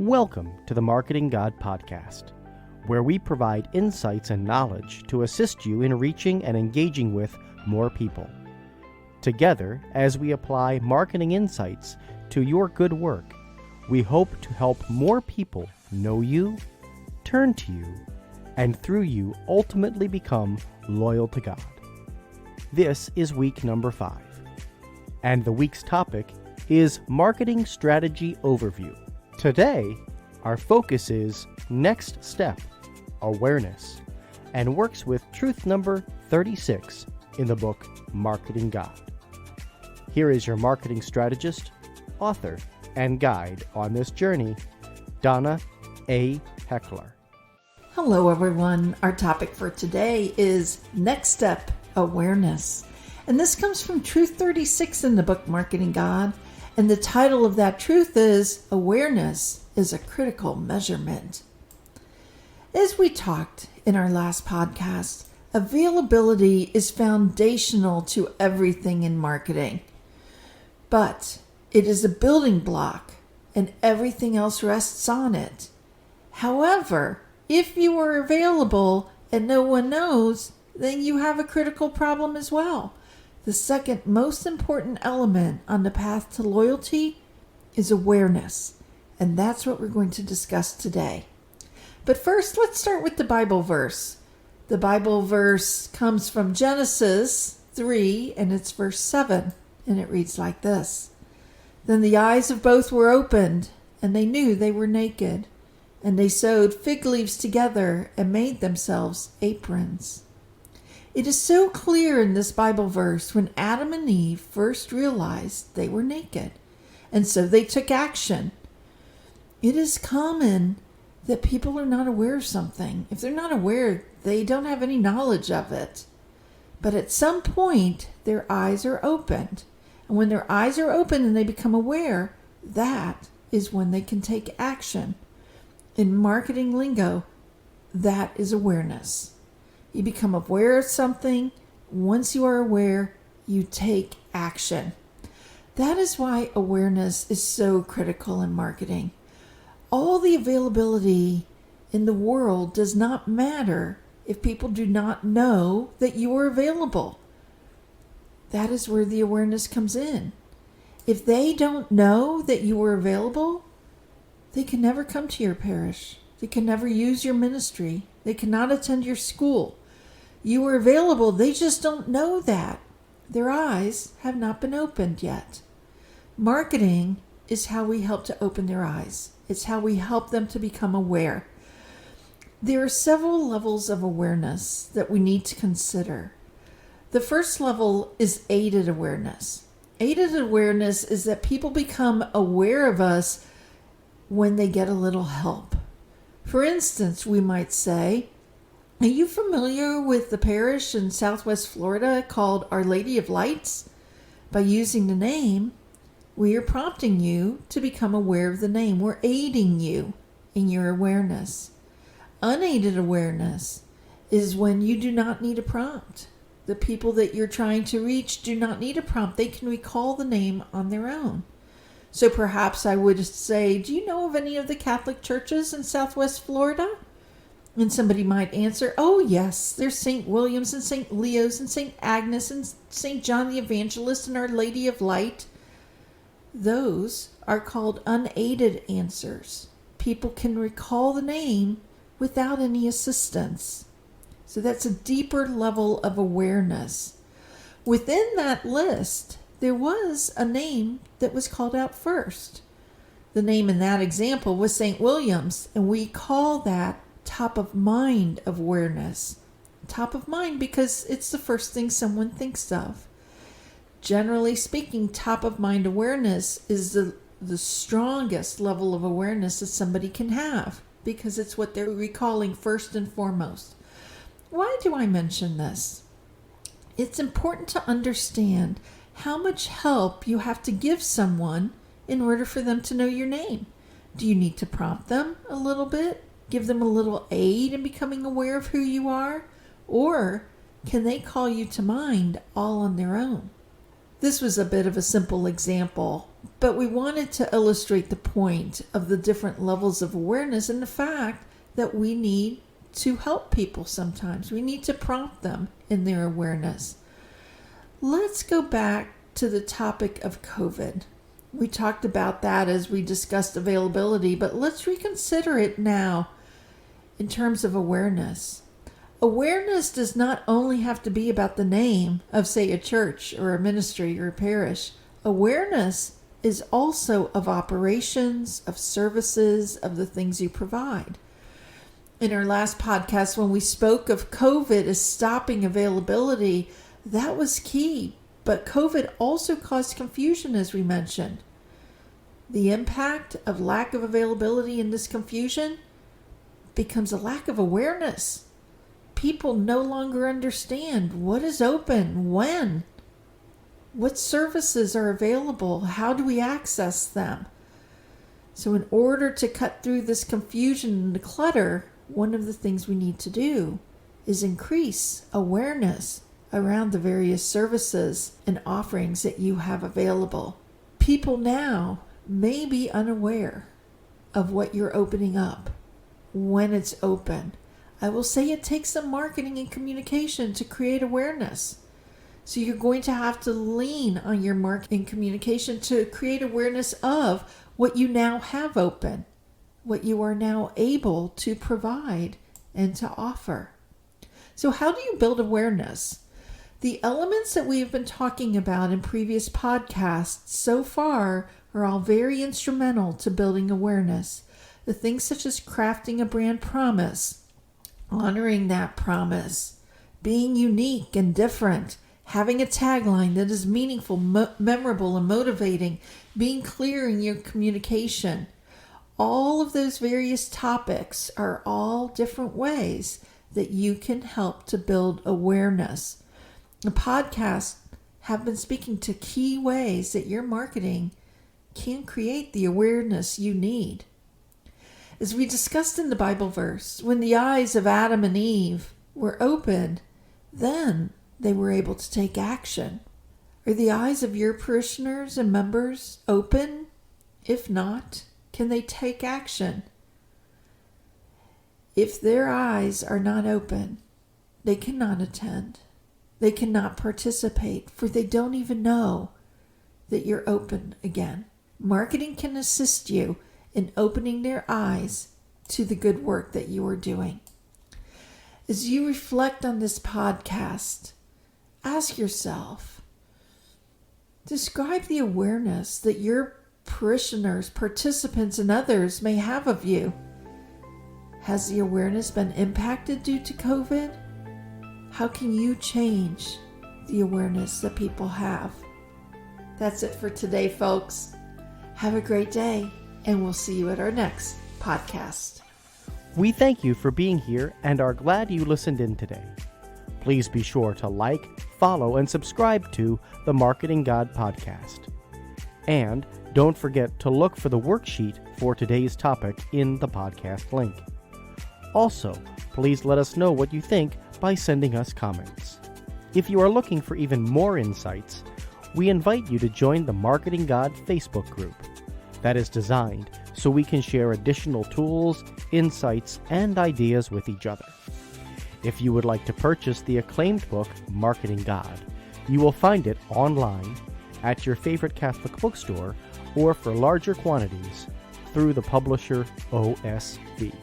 Welcome to the Marketing God Podcast, where we provide insights and knowledge to assist you in reaching and engaging with more people. Together, as we apply marketing insights to your good work, we hope to help more people know you, turn to you, and through you ultimately become loyal to God. This is week number 5, and the week's topic is Marketing Strategy Overview. Today, our focus is Next Step, Awareness, and works with truth number 36 in the book Marketing God. Here is your marketing strategist, author, and guide on this journey, Donna A. Heckler. Hello, everyone. Our topic for today is Next Step, Awareness. And this comes from Truth 36 in the book Marketing God. And the title of that truth is Awareness is a Critical Measurement. As we talked in our last podcast, availability is foundational to everything in marketing. But it is a building block and everything else rests on it. However, if you are available and no one knows, then you have a critical problem as well. The second most important element on the path to loyalty is awareness, and that's what we're going to discuss today. But first, let's start with the Bible verse. The Bible verse comes from Genesis 3, and it's verse 7, and it reads like this. Then the eyes of both were opened, and they knew they were naked, and they sewed fig leaves together and made themselves aprons. It is so clear in this Bible verse when Adam and Eve first realized they were naked, and so they took action. It is common that people are not aware of something. If they're not aware, they don't have any knowledge of it. But at some point, their eyes are opened. And when their eyes are open and they become aware, that is when they can take action. In marketing lingo, that is awareness. You become aware of something. Once you are aware, you take action. That is why awareness is so critical in marketing. All the availability in the world does not matter if people do not know that you are available. That is where the awareness comes in. If they don't know that you are available, they can never come to your parish. They can never use your ministry. They cannot attend your school. You are available. They just don't know that. Their eyes have not been opened yet. Marketing is how we help to open their eyes. It's how we help them to become aware. There are several levels of awareness that we need to consider. The first level is aided awareness. Aided awareness is that people become aware of us when they get a little help. For instance, we might say, are you familiar with the parish in Southwest Florida called Our Lady of Lights? By using the name, we are prompting you to become aware of the name. We're aiding you in your awareness. Unaided awareness is when you do not need a prompt. The people that you're trying to reach do not need a prompt. They can recall the name on their own. So perhaps I would say, do you know of any of the Catholic churches in Southwest Florida? And somebody might answer, oh yes, there's St. William's and St. Leo's and St. Agnes and St. John the Evangelist and Our Lady of Light. Those are called unaided answers. People can recall the name without any assistance. So that's a deeper level of awareness. Within that list, there was a name that was called out first. The name in that example was St. William's, and we call that top of mind awareness. Top of mind because it's the first thing someone thinks of. Generally speaking, top of mind awareness is the strongest level of awareness that somebody can have because it's what they're recalling first and foremost. Why do I mention this? It's important to understand how much help you have to give someone in order for them to know your name. Do you need to prompt them a little bit? Give them a little aid in becoming aware of who you are? Or can they call you to mind all on their own? This was a bit of a simple example, but we wanted to illustrate the point of the different levels of awareness and the fact that we need to help people sometimes. We need to prompt them in their awareness. Let's go back to the topic of COVID. We talked about that as we discussed availability, but let's reconsider it now in terms of awareness. Awareness does not only have to be about the name of, say, a church or a ministry or a parish. Awareness is also of operations, of services, of the things you provide. In our last podcast, when we spoke of COVID as stopping availability, that was key. But COVID also caused confusion, as we mentioned. The impact of lack of availability in this confusion becomes a lack of awareness. People no longer understand what is open, when, what services are available, how do we access them. So in order to cut through this confusion and the clutter, one of the things we need to do is increase awareness around the various services and offerings that you have available. People now may be unaware of what you're opening up, when it's open. I will say it takes some marketing and communication to create awareness. So you're going to have to lean on your marketing communication to create awareness of what you now have open, what you are now able to provide and to offer. So how do you build awareness? The elements that we have been talking about in previous podcasts so far are all very instrumental to building awareness. The things such as crafting a brand promise, honoring that promise, being unique and different, having a tagline that is meaningful, memorable, and motivating, being clear in your communication. All of those various topics are all different ways that you can help to build awareness. The podcasts have been speaking to key ways that your marketing can create the awareness you need. As we discussed in the Bible verse, when the eyes of Adam and Eve were opened, then they were able to take action. Are the eyes of your parishioners and members open? If not, can they take action? If their eyes are not open, they cannot attend. They cannot participate, for they don't even know that you're open again. Marketing can assist you in opening their eyes to the good work that you are doing. As you reflect on this podcast, ask yourself, describe the awareness that your parishioners, participants, and others may have of you. Has the awareness been impacted due to COVID? How can you change the awareness that people have? That's it for today, folks. Have a great day, and we'll see you at our next podcast. We thank you for being here and are glad you listened in today. Please be sure to like, follow, and subscribe to the Marketing God Podcast. And don't forget to look for the worksheet for today's topic in the podcast link. Also, please let us know what you think by sending us comments. If you are looking for even more insights, we invite you to join the Marketing God Facebook group that is designed so we can share additional tools, insights, and ideas with each other. If you would like to purchase the acclaimed book, Marketing God, you will find it online at your favorite Catholic bookstore or for larger quantities through the publisher OSV.